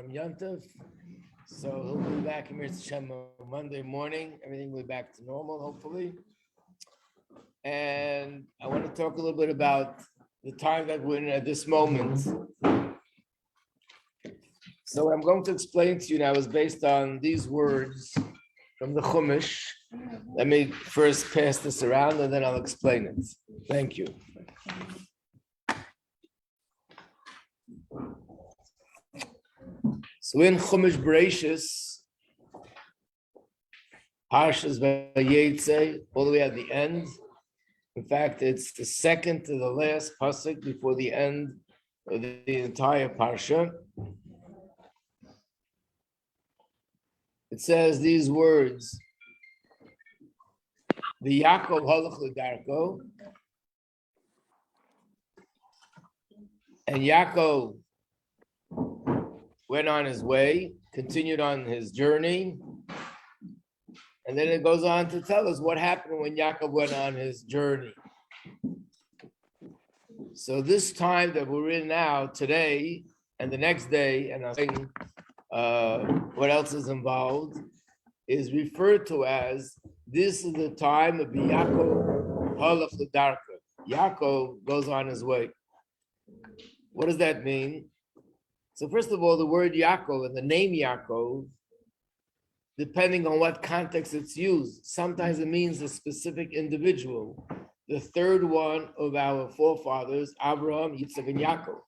from Yontif. So he'll be back in Hashem Monday morning. Everything will be back to normal, hopefully. And I want to talk a little bit about the time that we're in at this moment. So what I'm going to explain to you now is based on these words from the Chumash. Let me first pass this around and then I'll explain it. Thank you. So in Chumash Bereshis, Parshas Vayetze, all the way at the end. In fact, it's the second to the last pasuk before the end of the entire parsha. It says these words: the Yakov Holach Ledarko, and Yaakov went on his way, continued on his journey, and then it goes on to tell us what happened when Yaakov went on his journey. So this time that we're in now, today and the next day, and I'm saying what else is involved, is referred to as this is the time of the Yakov Holach Ledarko. Yaakov goes on his way. What does that mean? So first of all, the word Yaakov and the name Yaakov, depending on what context it's used, sometimes it means a specific individual. The third one of our forefathers, Abraham, Yitzchak, and Yaakov.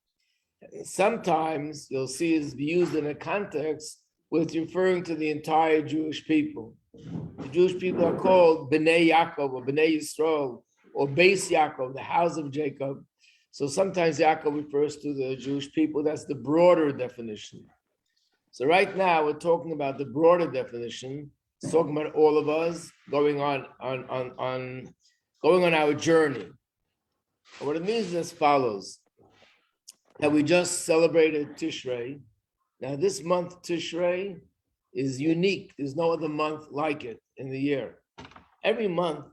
Sometimes you'll see it's used in a context where it's referring to the entire Jewish people. The Jewish people are called Bnei Yaakov or Bnei Yisrael or Beis Yaakov, the house of Jacob. So sometimes Yaakov refers to the Jewish people. That's the broader definition. So right now we're talking about the broader definition. It's talking about all of us going on our journey. And what it means is as follows: that we just celebrated Tishrei. Now this month Tishrei is unique. There's no other month like it in the year. Every month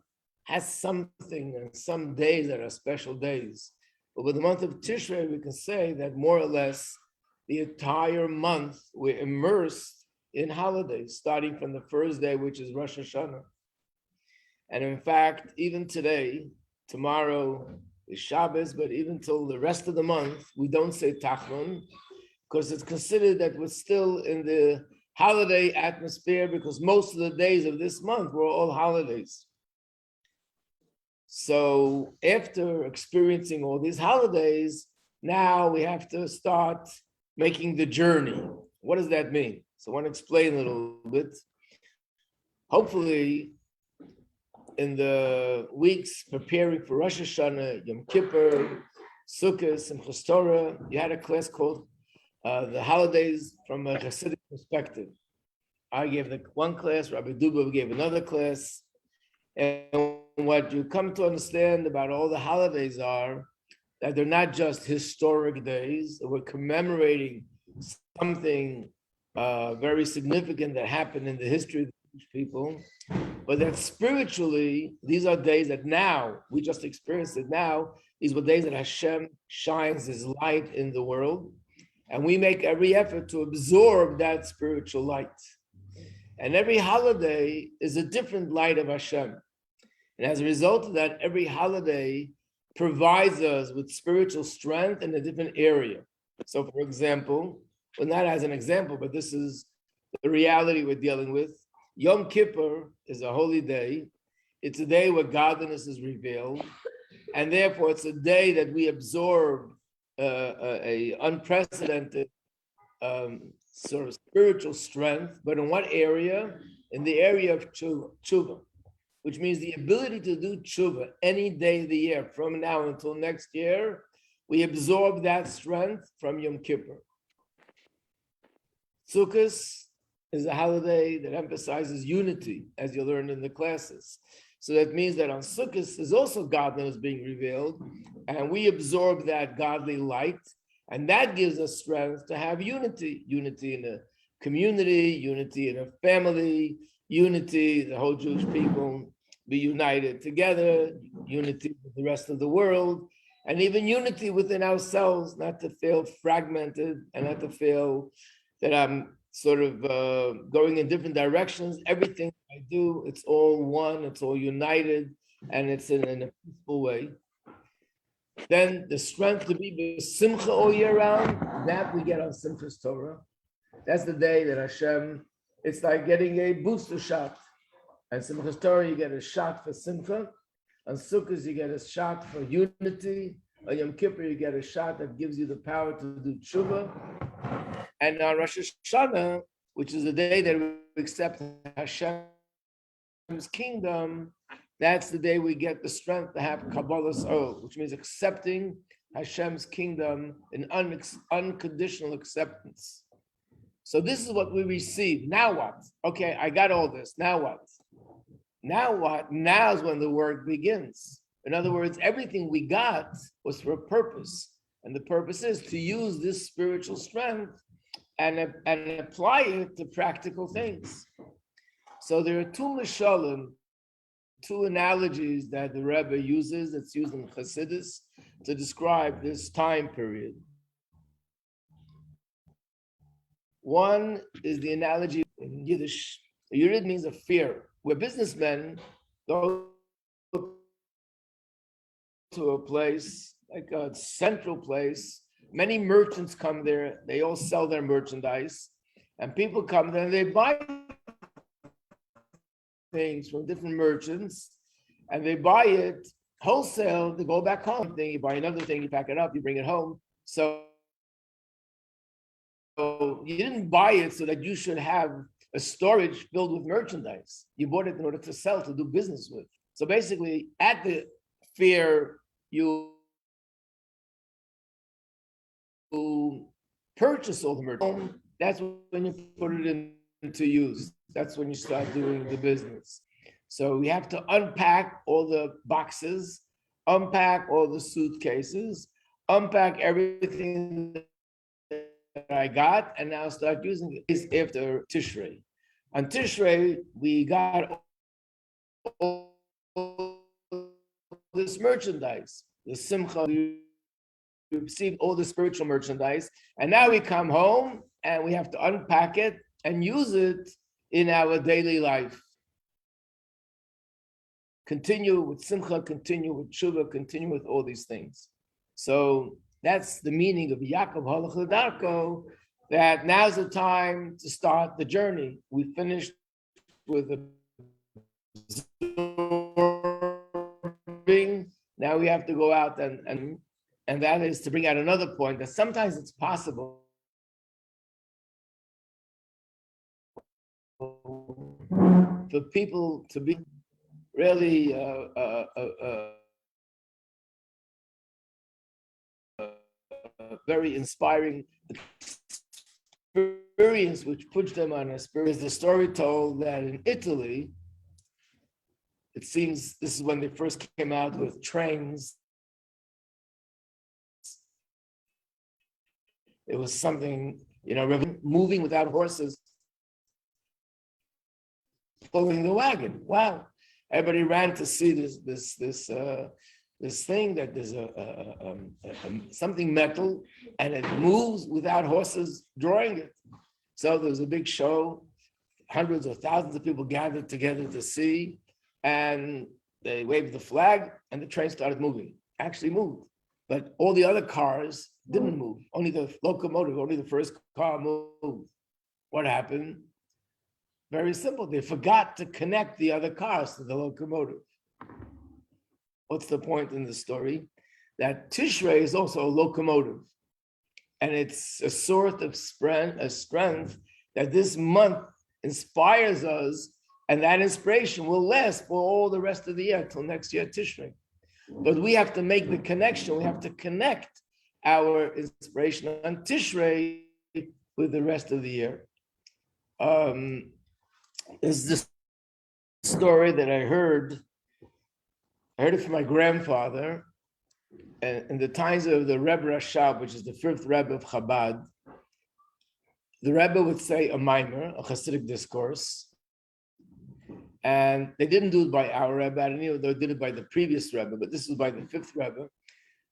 has something and some days that are special days. But with the month of Tishrei, we can say that more or less the entire month we're immersed in holidays, starting from the first day, which is Rosh Hashanah. And in fact, even today, tomorrow is Shabbos, but even till the rest of the month, we don't say Tachlon, because it's considered that we're still in the holiday atmosphere, because most of the days of this month were all holidays. So after experiencing all these holidays, now we have to start making the journey. What does that mean? So I want to explain a little bit. Hopefully, in the weeks preparing for Rosh Hashanah, Yom Kippur, Sukkot, Simchas Torah, you had a class called The Holidays from a Hasidic Perspective. I gave one class, Rabbi Dubov gave another class, and what you come to understand about all the holidays are that they're not just historic days, that we're commemorating something very significant that happened in the history of the Jewish people, but that spiritually, these are days that now, we just experienced it now, these were days that Hashem shines His light in the world, and we make every effort to absorb that spiritual light. And every holiday is a different light of Hashem. And as a result of that, every holiday provides us with spiritual strength in a different area. So for example, well, not as an example, but this is the reality we're dealing with. Yom Kippur is a holy day. It's a day where godliness is revealed. And therefore, it's a day that we absorb a unprecedented sort of spiritual strength. But in what area? In the area of tshuva, which means the ability to do tshuva any day of the year, from now until next year, we absorb that strength from Yom Kippur. Sukkot is a holiday that emphasizes unity, as you learned in the classes. So that means that on Sukkot is also godliness being revealed, and we absorb that godly light, and that gives us strength to have unity in a community, unity in a family, unity, the whole Jewish people be united together, unity with the rest of the world, and even unity within ourselves, not to feel fragmented and not to feel that I'm sort of going in different directions. Everything I do, it's all one, it's all united, and it's in a peaceful way. Then the strength to be simcha all year round, that we get on Simchas Torah. That's the day that Hashem, it's like getting a booster shot. On Simchas Torah, you get a shot for simcha. On Sukkot, you get a shot for unity. On Yom Kippur, you get a shot that gives you the power to do tshuva. And on Rosh Hashanah, which is the day that we accept Hashem's kingdom, that's the day we get the strength to have Kabbalah's oath, which means accepting Hashem's kingdom in unconditional acceptance. So this is what we receive. Now what? Okay, I got all this. Now what? Now what? Now is when the work begins. In other words, everything we got was for a purpose. And the purpose is to use this spiritual strength and apply it to practical things. So there are two mishalim, two analogies that the Rebbe uses, it's used in Chassidus, to describe this time period. One is the analogy in Yiddish. A Yurid means a fear, where businessmen go to a place, like a central place. Many merchants come there, they all sell their merchandise, and people come there and they buy things from different merchants, and they buy it wholesale, they go back home. Then you buy another thing, you pack it up, you bring it home. So you didn't buy it so that you should have a storage filled with merchandise. You bought it in order to sell, to do business with. So basically, at the fair, you purchase all the merchandise. That's when you put it into use. That's when you start doing the business. So we have to unpack all the boxes, unpack all the suitcases, unpack everything that I got, and now start using it. Is after Tishrei. On Tishrei, we got all this merchandise, the simcha, we received all the spiritual merchandise, and now we come home and we have to unpack it and use it in our daily life. Continue with simcha, continue with tshuva, continue with all these things. So that's the meaning of Yakov Holach Ledarko, that now's the time to start the journey. We finished with the absorbing. Now we have to go out and that is to bring out another point, that sometimes it's possible for people to be really very inspiring experience, which puts them on a spirit. There's the story told that in Italy, it seems this is when they first came out with trains. It was something, moving without horses, pulling the wagon. Wow! Everybody ran to see this thing that there's something metal and it moves without horses drawing it. So there was a big show. Hundreds or thousands of people gathered together to see, and they waved the flag, and the train started moving. Actually moved, but all the other cars didn't move. Only the locomotive, only the first car moved. What happened? Very simple. They forgot to connect the other cars to the locomotive. What's the point in the story? That Tishrei is also a locomotive. And it's a sort of strength that this month inspires us, and that inspiration will last for all the rest of the year till next year, Tishrei. But we have to make the connection. We have to connect our inspiration on Tishrei with the rest of the year. There's this story that I heard it from my grandfather, and in the times of the Rebbe Rashab, which is the fifth Rebbe of Chabad. The Rebbe would say a mimer, a Hasidic discourse, and they didn't do it by our Rebbe. I don't know, they did it by the previous Rebbe, but this is by the fifth Rebbe,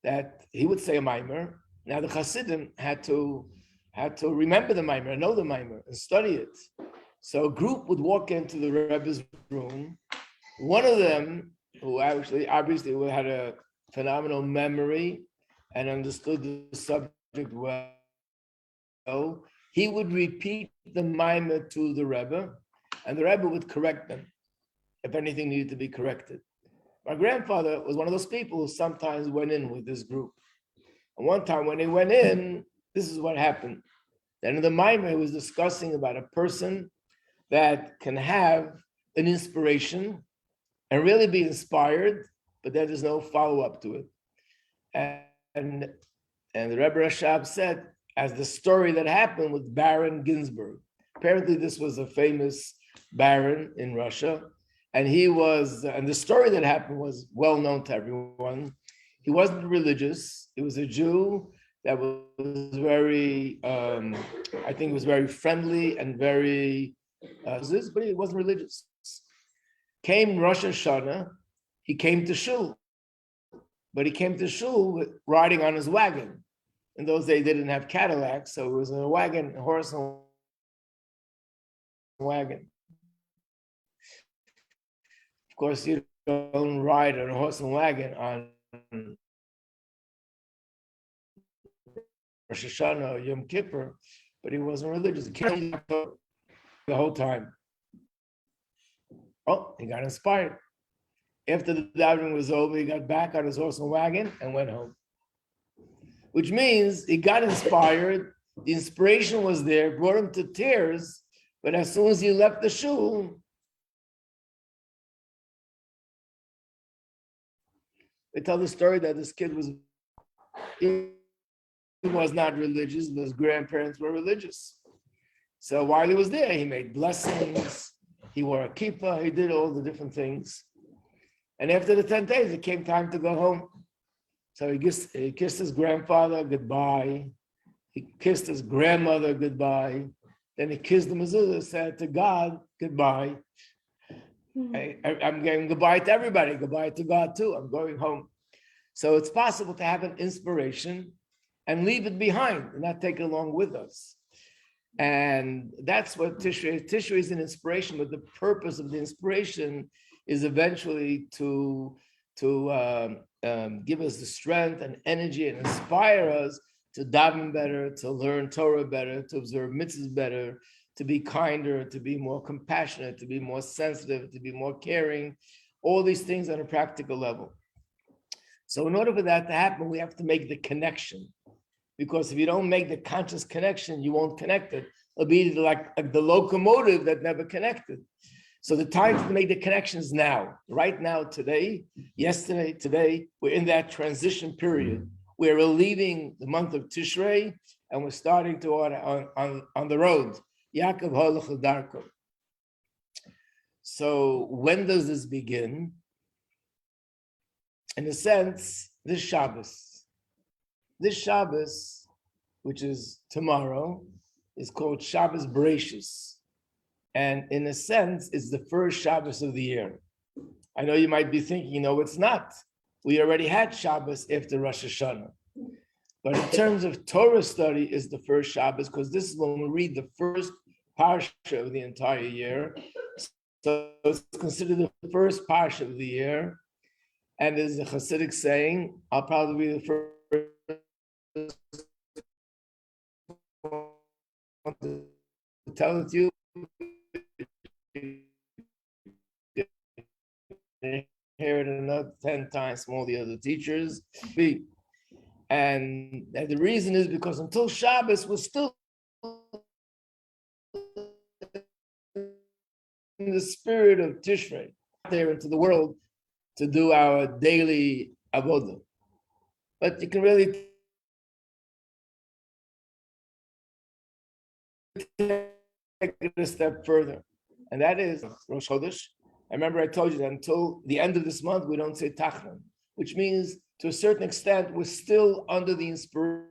that he would say a mimer. Now the Hasidim had to had to remember the Maimer, know the Maimer, and study it. So a group would walk into the Rebbe's room. One of them, who actually obviously had a phenomenal memory and understood the subject well, he would repeat the Maimer to the Rebbe, and the Rebbe would correct them if anything needed to be corrected. My grandfather was one of those people who sometimes went in with this group. And one time when he went in, this is what happened. Then in the Maimer, he was discussing about a person that can have an inspiration and really be inspired, but then there's no follow-up to it. And the Rebbe Rashab said, as the story that happened with Baron Ginsburg. Apparently this was a famous baron in Russia, and and the story that happened was well known to everyone. He wasn't religious. He was a Jew that was very, I think he was very friendly and very, but he wasn't religious. Came Rosh Hashanah, he came to Shul, but he came to Shul riding on his wagon. In those days, they didn't have Cadillacs, so it was a wagon, a horse and wagon. Of course, you don't ride on a horse and wagon on Rosh Hashanah or Yom Kippur, but he wasn't religious. He came the whole time. Oh, he got inspired. After the davening was over, he got back on his horse and wagon and went home. Which means he got inspired, the inspiration was there, brought him to tears, but as soon as he left the shul, they tell the story that this kid was not religious, but his grandparents were religious. So while he was there, he made blessings, he wore a kippah, he did all the different things. And after the 10 days, it came time to go home. So he kissed his grandfather goodbye. He kissed his grandmother goodbye. Then he kissed the mezuzah, said to God, goodbye. I'm getting goodbye to everybody, goodbye to God too. I'm going home. So it's possible to have an inspiration and leave it behind and not take it along with us. And that's what Tishrei is. Tishrei is an inspiration, but the purpose of the inspiration is eventually to give us the strength and energy and inspire us to daven better, to learn Torah better, to observe mitzvahs better, to be kinder, to be more compassionate, to be more sensitive, to be more caring, all these things on a practical level. So in order for that to happen, we have to make the connection. Because if you don't make the conscious connection, you won't connect it. It'll be like the locomotive that never connected. So the time to make the connections now, right now, today, yesterday, today, we're in that transition period where we're leaving the month of Tishrei and we're starting to on the road. Yakov Holach Ledarko. So when does this begin? In a sense, this Shabbos. This Shabbos, which is tomorrow, is called Shabbos Bereshis. And in a sense, it's the first Shabbos of the year. I know you might be thinking, no, it's not. We already had Shabbos after Rosh Hashanah. But in terms of Torah study, is the first Shabbos, because this is when we read the first parsha of the entire year. So it's considered the first parsha of the year. And there's a Hasidic saying, I'll probably be the first to tell it to you. Hear it another 10 times from all the other teachers. And the reason is because until Shabbos, we're still in the spirit of Tishrei, there into the world to do our daily avodah. But you can really take it a step further, and that is Rosh Chodesh. I remember I told you that until the end of this month, we don't say Tachnan, which means to a certain extent, we're still under the inspiration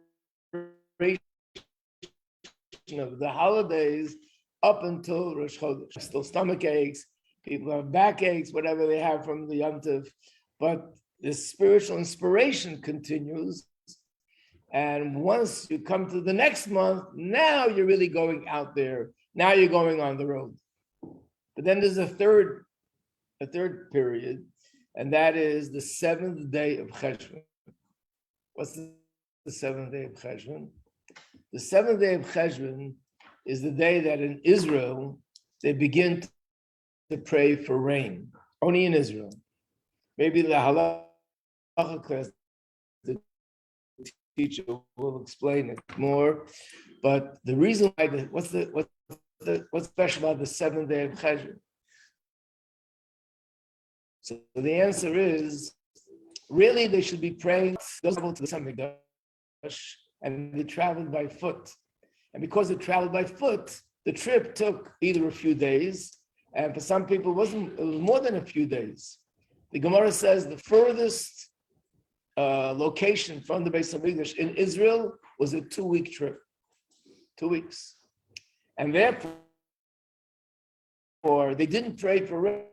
of the holidays up until Rosh Chodesh. Still stomach aches, people have backaches, whatever they have from the Yom Tov, but the spiritual inspiration continues And once you come to the next month, now you're really going out there. Now you're going on the road. But then there's a third period, and that is the seventh day of Cheshvan. What's the seventh day of Cheshvan? The seventh day of Cheshvan is the day that in Israel, they begin to pray for rain, only in Israel. Maybe the halacha class, the teacher will explain it more. But the reason why, what's special about the seventh day of Cheshvan? So the answer is, really they should be praying to the Hamikdash, and they traveled by foot. And because they traveled by foot, the trip took either a few days, and for some people it was more than a few days. The Gemara says the furthest location from the Beis Hamikdash in Israel was a 2-week trip, 2 weeks. And therefore, they didn't pray for rain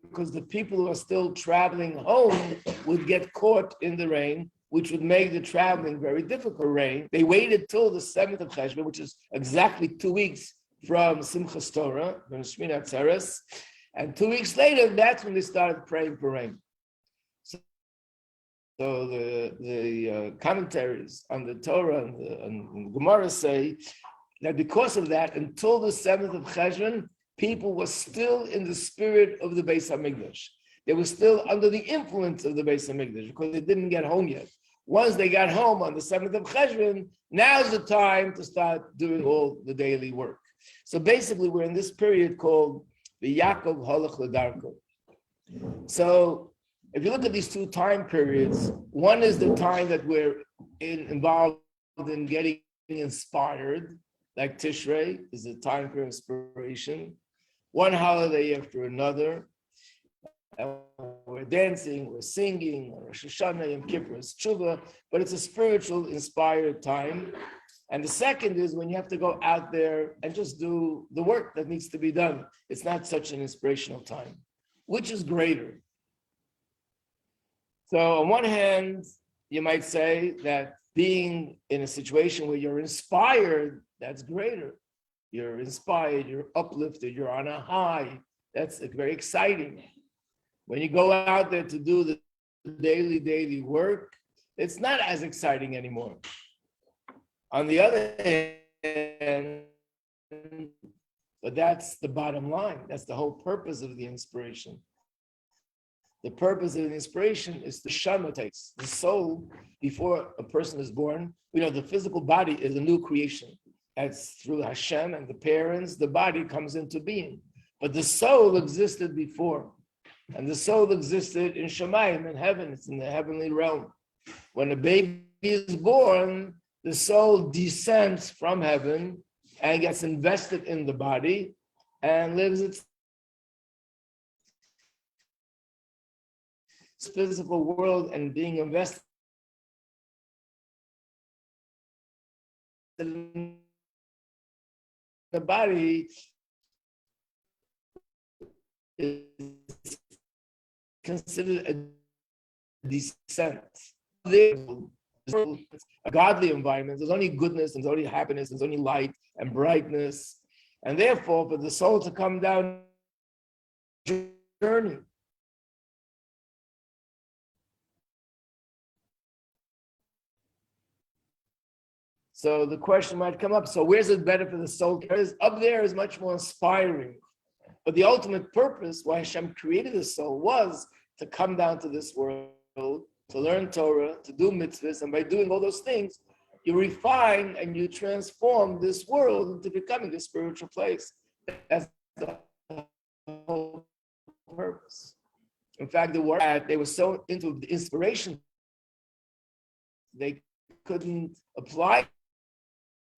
because the people who are still traveling home would get caught in the rain, which would make the traveling very difficult. Rain. They waited till the 7th of Cheshvan, which is exactly 2 weeks from Simchas Torah, from Shmini Atzeres, and 2 weeks later, that's when they started praying for rain. So the commentaries on the Torah and the Gemara say that because of that, until the 7th of Cheshvan, people were still in the spirit of the Beis Hamikdash. They were still under the influence of the Beis Hamikdash because they didn't get home yet. Once they got home on the 7th of Cheshvan, now's the time to start doing all the daily work. So basically, we're in this period called the Yakov Holach Ledarko. So if you look at these two time periods, one is the time that we're involved in getting inspired, like Tishrei is a time for inspiration. One holiday after another. And we're dancing, we're singing, Rosh Hashanah, Yom Kippur, it's Tshuva, but it's a spiritual, inspired time. And the second is when you have to go out there and just do the work that needs to be done. It's not such an inspirational time. Which is greater? So on one hand, you might say that being in a situation where you're inspired, that's greater. You're inspired, you're uplifted, you're on a high. That's very exciting. When you go out there to do the daily work, it's not as exciting anymore. On the other hand, but that's the bottom line. That's the whole purpose of the inspiration. The purpose of the inspiration is the shama takes. The soul, before a person is born, we know the physical body is a new creation. That's through Hashem and the parents, the body comes into being. But the soul existed before. And the soul existed in Shemayim, in heaven. It's in the heavenly realm. When a baby is born, the soul descends from heaven and gets invested in the body and lives its physical world, and being invested in the body is considered a descent. A godly environment, there's only goodness, there's only happiness, there's only light and brightness. And therefore, for the soul to come down journey, so the question might come up, so where's it better for the soul? Up there is much more inspiring. But the ultimate purpose why Hashem created the soul was to come down to this world, to learn Torah, to do mitzvahs, and by doing all those things, you refine and you transform this world into becoming a spiritual place. That's the whole purpose. In fact, they were so into the inspiration, they couldn't apply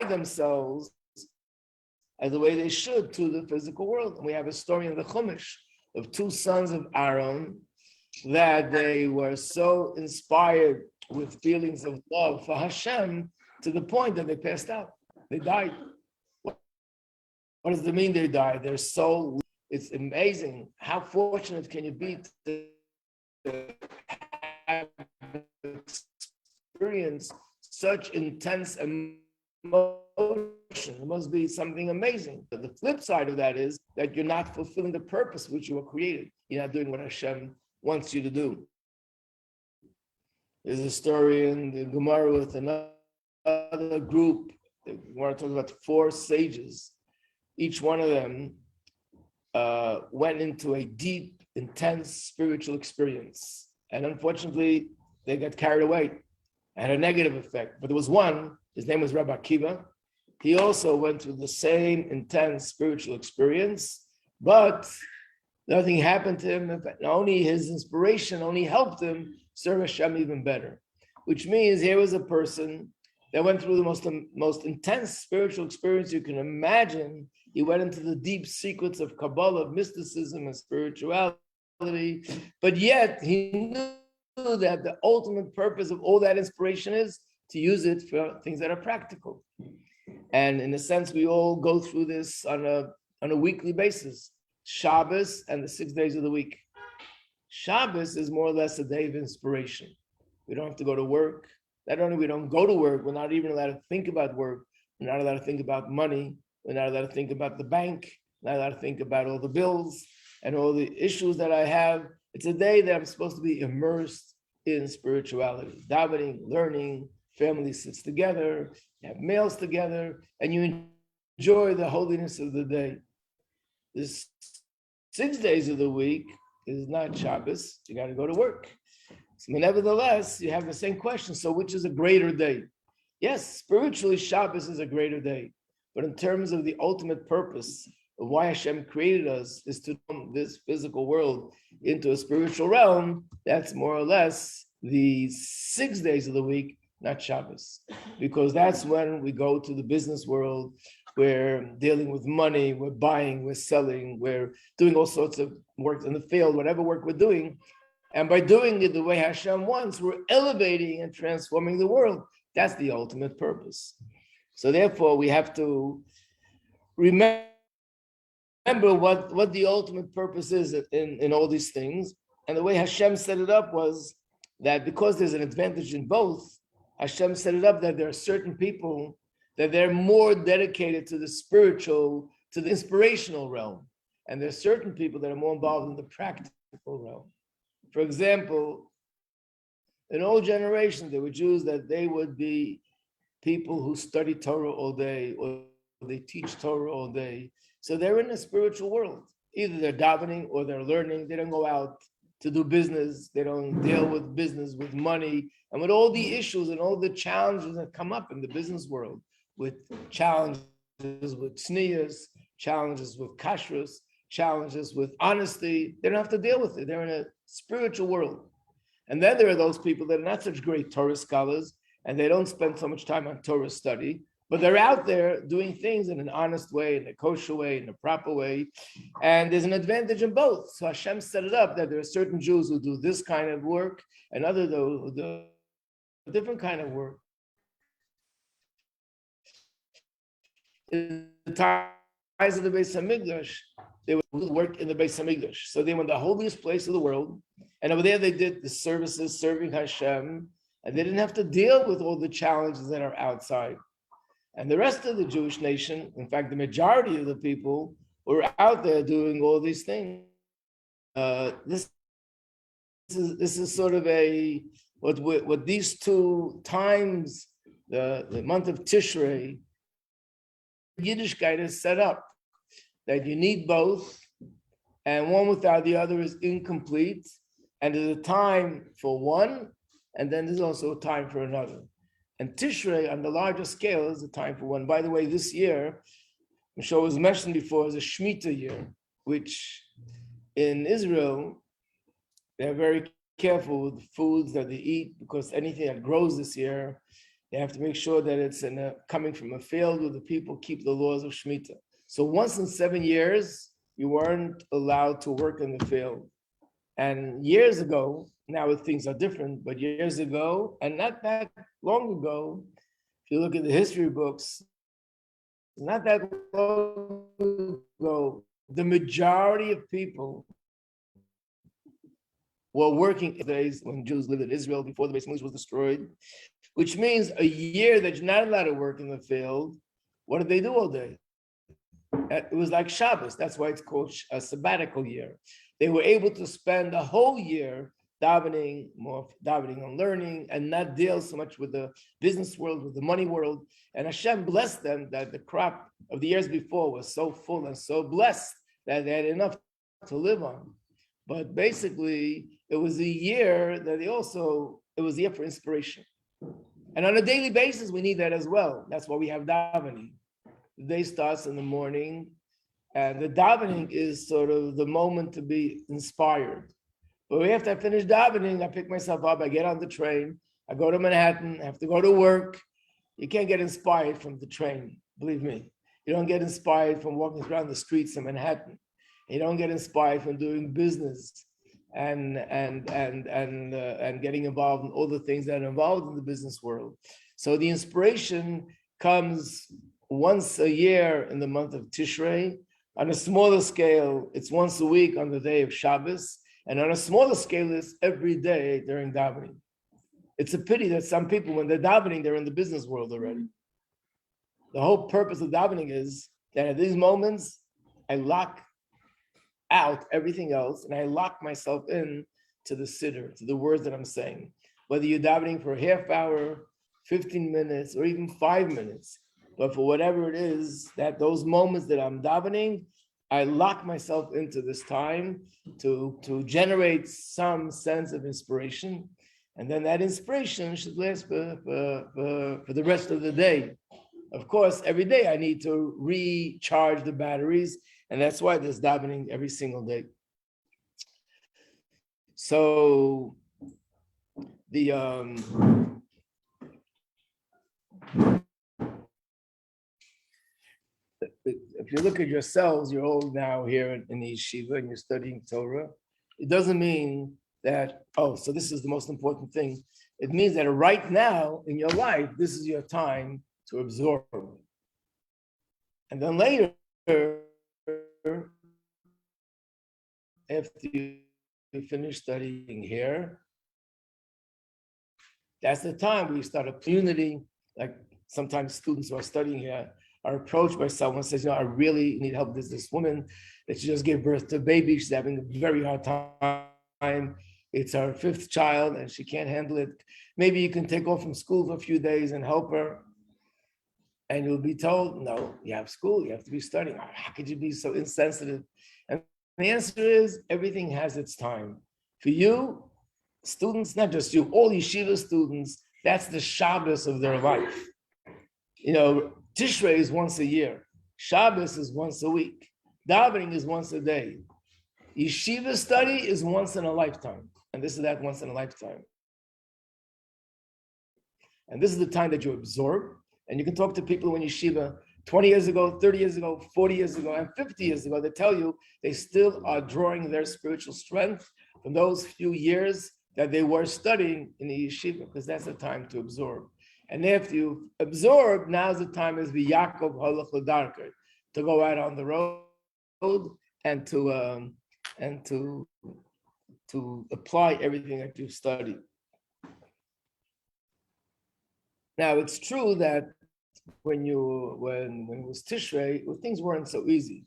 themselves as the way they should to the physical world. And we have a story in the Chumash of two sons of Aaron that they were so inspired with feelings of love for Hashem to the point that they passed out. They died. What does it mean they died? Their soul, it's amazing. How fortunate can you be to have experience such intense emotion. It must be something amazing. But the flip side of that is that you're not fulfilling the purpose which you were created. You're not doing what Hashem wants you to do. There's a story in the Gemara with another group. The Gemara talks about 4 sages. Each one of them went into a deep, intense spiritual experience. And unfortunately, they got carried away. It had a negative effect. But there was one, his name was Rabbi Akiva. He also went through the same intense spiritual experience, but nothing happened to him. In fact, only his inspiration only helped him serve Hashem even better. Which means here was a person that went through the most intense spiritual experience you can imagine. He went into the deep secrets of Kabbalah, of mysticism and spirituality, but yet he knew that the ultimate purpose of all that inspiration is to use it for things that are practical. And in a sense, we all go through this on a weekly basis. Shabbos and the 6 days of the week. Shabbos is more or less a day of inspiration. We don't have to go to work. Not only we don't go to work, we're not even allowed to think about work. We're not allowed to think about money. We're not allowed to think about the bank. We're not allowed to think about all the bills and all the issues that I have. It's a day that I'm supposed to be immersed in spirituality, davening, learning, family sits together, you have meals together, and you enjoy the holiness of the day. This 6 days of the week is not Shabbos. You got to go to work. So nevertheless, you have the same question. So which is a greater day? Yes, spiritually, Shabbos is a greater day. But in terms of the ultimate purpose of why Hashem created us is to turn this physical world into a spiritual realm. That's more or less the 6 days of the week, not Shabbos. Because that's when we go to the business world. We're dealing with money, we're buying, we're selling, we're doing all sorts of work in the field, whatever work we're doing. And by doing it the way Hashem wants, we're elevating and transforming the world. That's the ultimate purpose. So therefore, we have to remember what the ultimate purpose is in all these things. And the way Hashem set it up was that because there's an advantage in both, Hashem set it up that there are certain people that they're more dedicated to the spiritual, to the inspirational realm. And there's certain people that are more involved in the practical realm. For example, in old generations, there were Jews that they would be people who study Torah all day, or they teach Torah all day. So they're in a spiritual world. Either they're davening or they're learning. They don't go out to do business. They don't deal with business, with money, and with all the issues and all the challenges that come up in the business world, with challenges with tznius, challenges with kashrus, challenges with honesty. They don't have to deal with it. They're in a spiritual world. And then there are those people that are not such great Torah scholars, and they don't spend so much time on Torah study, but they're out there doing things in an honest way, in a kosher way, in a proper way. And there's an advantage in both. So Hashem set it up that there are certain Jews who do this kind of work and others who do a different kind of work. In the times of the Beis Hamikdash, they would work in the Beis Hamikdash. So they went to the holiest place of the world, and over there they did the services serving Hashem, and they didn't have to deal with all the challenges that are outside. And the rest of the Jewish nation, in fact, the majority of the people were out there doing all these things. This is sort of what these 2 times, the month of Tishrei, Yiddishkeit is set up, that you need both, and one without the other is incomplete, and there's a time for one, and then there's also a time for another. And Tishrei, on the larger scale, is a time for one. By the way, this year, I'm sure it was mentioned before, is a Shemitah year, which in Israel, they're very careful with the foods that they eat, because anything that grows this year, they have to make sure that it's coming from a field where the people keep the laws of Shemitah. So once in 7 years, you weren't allowed to work in the field. And years ago, now things are different, but years ago, and not that long ago, if you look at the history books, not that long ago, the majority of people were working days when Jews lived in Israel before the Beis Hamikdash was destroyed, which means a year that you're not allowed to work in the field. What did they do all day? It was like Shabbos. That's why it's called a sabbatical year. They were able to spend a whole year davening, more davening on learning, and not deal so much with the business world, with the money world. And Hashem blessed them that the crop of the years before was so full and so blessed that they had enough to live on. But basically, it was a year that it was a year for inspiration. And on a daily basis, we need that as well. That's why we have davening. The day starts in the morning, and the davening is sort of the moment to be inspired. But after I finish davening, I pick myself up, I get on the train, I go to Manhattan, I have to go to work. You can't get inspired from the train, believe me. You don't get inspired from walking around the streets of Manhattan. You don't get inspired from doing business and getting involved in all the things that are involved in the business world. So the inspiration comes once a year in the month of Tishrei. On a smaller scale, it's once a week on the day of Shabbos. And on a smaller scale, it's every day during davening. It's a pity that some people, when they're davening, they're in the business world already. The whole purpose of davening is that at these moments, I lock out everything else and I lock myself in to the siddur, to the words that I'm saying. Whether you're davening for a half hour, 15 minutes, or even 5 minutes, but for whatever it is, that those moments that I'm davening, I lock myself into this time to generate some sense of inspiration. And then that inspiration should last for the rest of the day. Of course, every day I need to recharge the batteries, and that's why there's davening every single day. So the if you look at yourselves, you're all now here in the yeshiva and you're studying Torah. It doesn't mean that, so this is the most important thing. It means that right now in your life, this is your time to absorb. And then later, after you finish studying here, that's the time where you start a community. Like sometimes students who are studying here are approached by someone who says, I really need help. There's this woman that she just gave birth to a baby. She's having a very hard time. It's her 5th child and she can't handle it. Maybe you can take off from school for a few days and help her. And you'll be told, no, you have school, you have to be studying. How could you be so insensitive? And the answer is everything has its time. For you, students, not just you, all yeshiva students, that's the Shabbos of their life. Tishrei is once a year. Shabbos is once a week. Davening is once a day. Yeshiva study is once in a lifetime. And this is that once in a lifetime. And this is the time that you absorb. And you can talk to people in yeshiva 20 years ago, 30 years ago, 40 years ago, and 50 years ago. They tell you they still are drawing their spiritual strength from those few years that they were studying in the yeshiva, because that's the time to absorb. And after you absorb, now's the time as the Yakov Holach Ledarko, to go out on the road and to apply everything that you've studied. Now it's true that when it was Tishrei, things weren't so easy,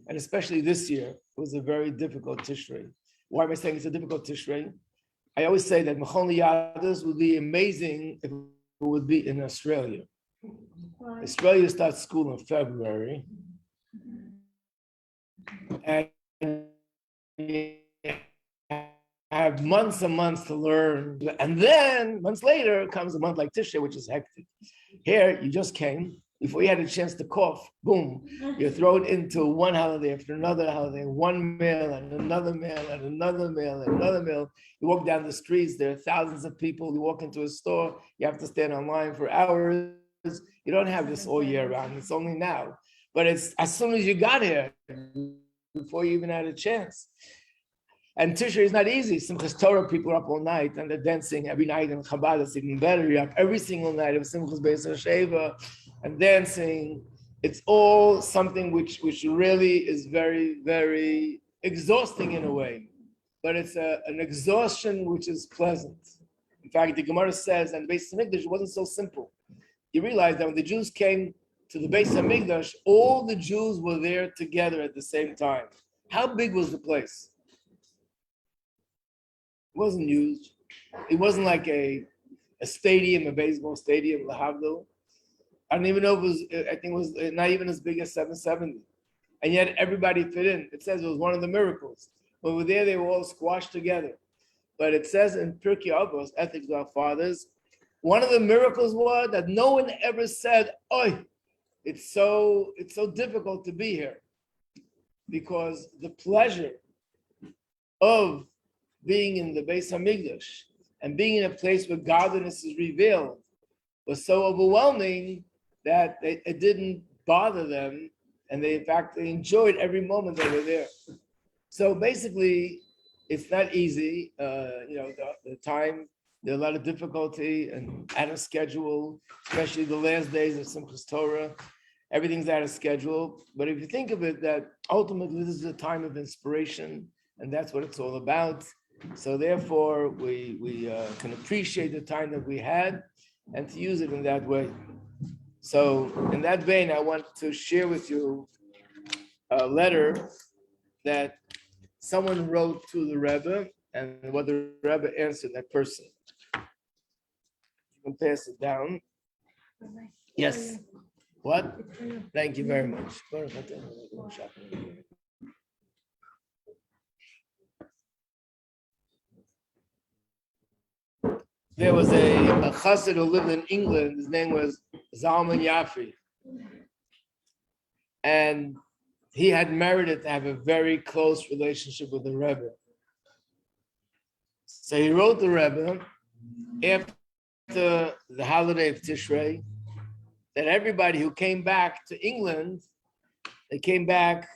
and especially this year, it was a very difficult Tishrei. Why am I saying it's a difficult Tishrei? I always say that Mechon Liyadus would be amazing if it would be in Australia. Australia starts school in February, and have months and months to learn, and then months later comes a month like Tishrei, which is hectic. Here, you just came, before you had a chance to cough, boom, you're thrown into one holiday after another holiday, one meal and another meal and another meal and another meal. You walk down the streets, there are thousands of people. You walk into a store, you have to stand online for hours. You don't have this all year round, it's only now. But it's as soon as you got here, before you even had a chance. And Tishrei is not easy. Simchas Torah, people are up all night and they're dancing every night in Chabad. It's even better. You're up every single night of Simchas Beis HaSheva and dancing. It's all something which really is very, very exhausting in a way. But it's an exhaustion which is pleasant. In fact, the Gemara says, and the Beis Hamikdash wasn't so simple. You realize that when the Jews came to the Beis Hamikdash, all the Jews were there together at the same time. How big was the place? It wasn't huge. It wasn't like a stadium, a baseball stadium, Lahavdil. I don't even know if it was, I think it was not even as big as 770. And yet everybody fit in. It says it was one of the miracles. When we were there, they were all squashed together. But it says in Pirkei Avos, Ethics of Our Fathers, one of the miracles was that no one ever said, "Oi, it's so difficult to be here," because the pleasure of being in the Beis Hamikdash and being in a place where godliness is revealed was so overwhelming that it didn't bother them, and they enjoyed every moment they were there. So basically, it's not easy. The time, there's a lot of difficulty and out of schedule, especially the last days of Simchas Torah. Everything's out of schedule. But if you think of it, that ultimately this is a time of inspiration, and that's what it's all about. So therefore, we can appreciate the time that we had and to use it in that way. So in that vein, I want to share with you a letter that someone wrote to the Rebbe, and what the Rebbe answered that person. You can pass it down. Yes. What? Thank you very much. There was a chassid who lived in England. His name was Zalman Yafi. And he had merited to have a very close relationship with the Rebbe. So he wrote the Rebbe after the holiday of Tishrei that everybody who came back to England, they came back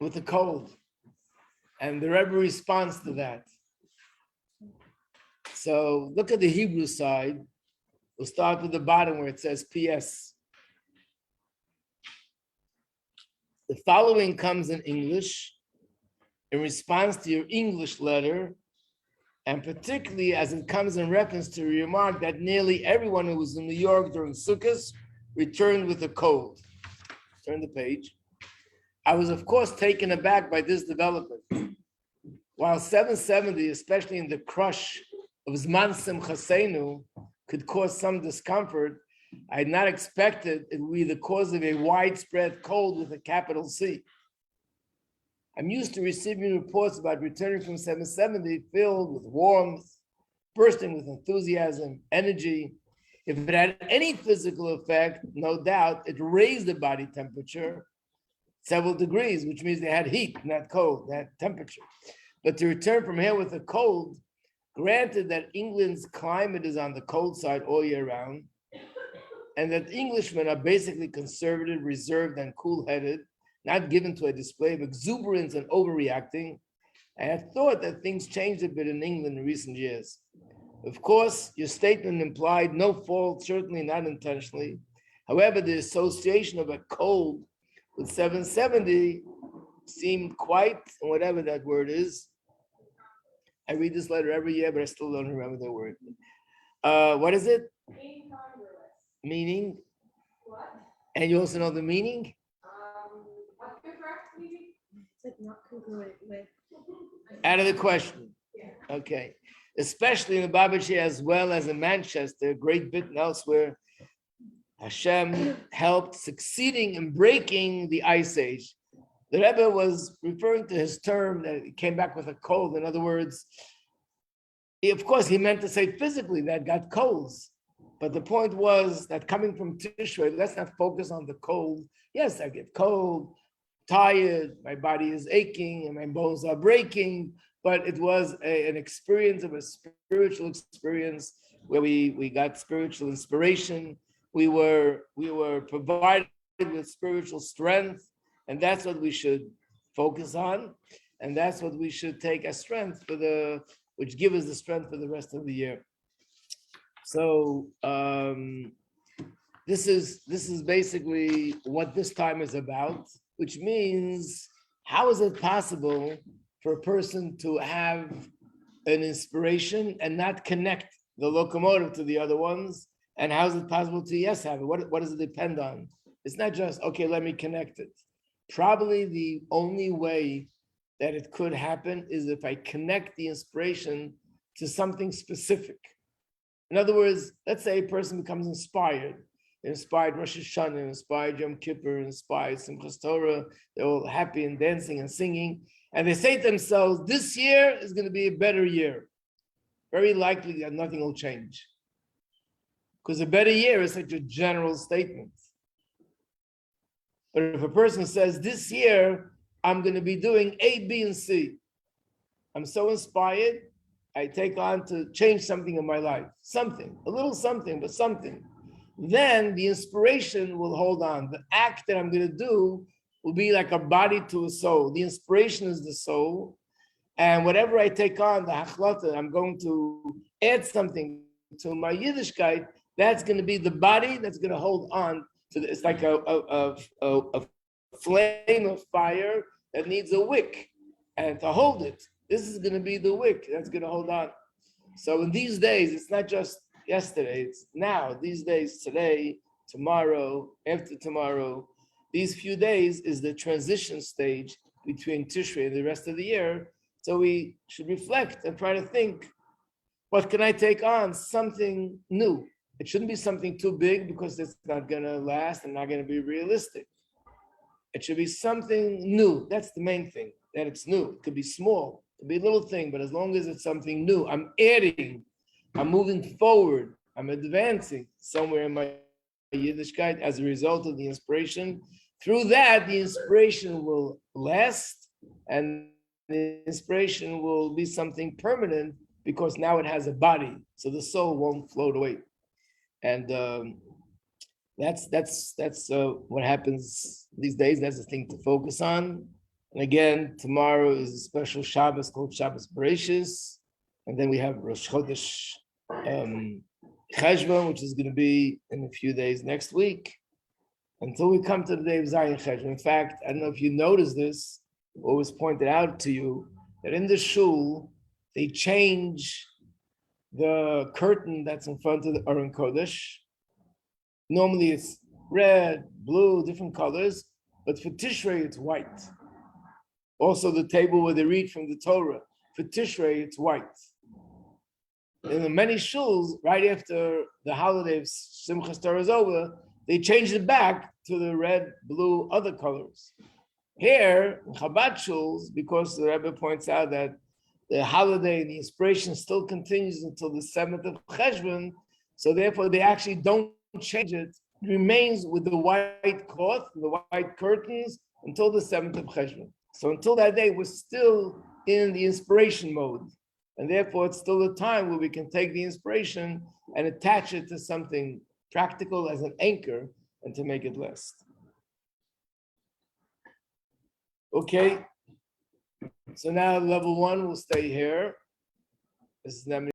with a cold. And the Rebbe responds to that. So look at the Hebrew side. We'll start with the bottom where it says P.S. The following comes in English in response to your English letter, and particularly as it comes in reference to a remark that nearly everyone who was in New York during Sukkot returned with a cold. Turn the page. I was, of course, taken aback by this development. While 770, especially in the crush of Zman Simchasenu, could cause some discomfort, I had not expected it would be the cause of a widespread cold with a capital C. I'm used to receiving reports about returning from 770 filled with warmth, bursting with enthusiasm, energy. If it had any physical effect, no doubt, it raised the body temperature several degrees, which means they had heat, not cold, they had temperature. But to return from here with a cold, granted that England's climate is on the cold side all year round, and that Englishmen are basically conservative, reserved, and cool-headed, not given to a display of exuberance and overreacting, I had thought that things changed a bit in England in recent years. Of course, your statement implied no fault, certainly not intentionally. However, the association of a cold with 770 seemed quite, whatever that word is. I read this letter every year, but I still don't remember the word. What is it? Meaning? What? And you also know the meaning? What's the correct meaning? It's like not congruent with. Out of the question. Yeah. Okay. Especially in the Babbachi as well as in Manchester, Great Britain, elsewhere, Hashem helped succeeding in breaking the ice age. The Rebbe was referring to his term that he came back with a cold. In other words, of course, he meant to say physically that got colds. But the point was that coming from Tishrei, let's not focus on the cold. Yes, I get cold, tired, my body is aching, and my bones are breaking. But it was an experience of a spiritual experience where we got spiritual inspiration. We were provided with spiritual strength, and that's what we should focus on, and that's what we should take as strength which gives us the strength for the rest of the year. So this is basically what this time is about, which means how is it possible for a person to have an inspiration and not connect the locomotive to the other ones. And how is it possible to yes have it? What does it depend on? It's not just, okay, let me connect it. Probably the only way that it could happen is if I connect the inspiration to something specific. In other words, let's say a person becomes inspired Rosh Hashanah, inspired Yom Kippur, inspired Simchas Torah. They're all happy and dancing and singing. And they say to themselves, this year is going to be a better year. Very likely that nothing will change. Because a better year is such a general statement. But if a person says, this year, I'm going to be doing A, B, and C. I'm so inspired, I take on to change something in my life. Something, a little something, but something. Then the inspiration will hold on. The act that I'm going to do will be like a body to a soul. The inspiration is the soul. And whatever I take on, the hachlata, I'm going to add something to my Yiddishkeit, that's going to be the body that's going to hold on to it's like a flame of fire that needs a wick. And to hold it, this is going to be the wick that's going to hold on. So in these days, it's not just yesterday, it's now, these days, today, tomorrow, after tomorrow. These few days is the transition stage between Tishrei and the rest of the year. So we should reflect and try to think, what can I take on? Something new. It shouldn't be something too big because it's not going to last and not going to be realistic. It should be something new. That's the main thing, that it's new. It could be small, it could be a little thing, but as long as it's something new, I'm adding, I'm moving forward, I'm advancing somewhere in my Yiddishkeit as a result of the inspiration. Through that, the inspiration will last and the inspiration will be something permanent because now it has a body, so the soul won't float away. And that's what happens these days. That's the thing to focus on. And again, tomorrow is a special Shabbos called Shabbos Bereshis, and then we have Rosh Chodesh Cheshvan, which is going to be in a few days next week, until we come to the day of Zayin Cheshvan. In fact, I don't know if you noticed this, or was pointed out to you, that in the shul, they change the curtain that's in front of the Aron Kodesh. Normally it's red, blue, different colors, but for Tishrei it's white. Also the table where they read from the Torah, for Tishrei it's white. In the many shuls, right after the holiday of Simchas Torah is over, they change it back to the red, blue, other colors. Here, in Chabad shuls, because the Rebbe points out that the holiday, the inspiration still continues until the 7th of Cheshvan, so therefore they actually don't change it. It remains with the white cloth, the white curtains, until the 7th of Cheshvan. So until that day, we're still in the inspiration mode. And therefore, it's still a time where we can take the inspiration and attach it to something practical as an anchor and to make it last. Okay. So now level 1 will stay here. This is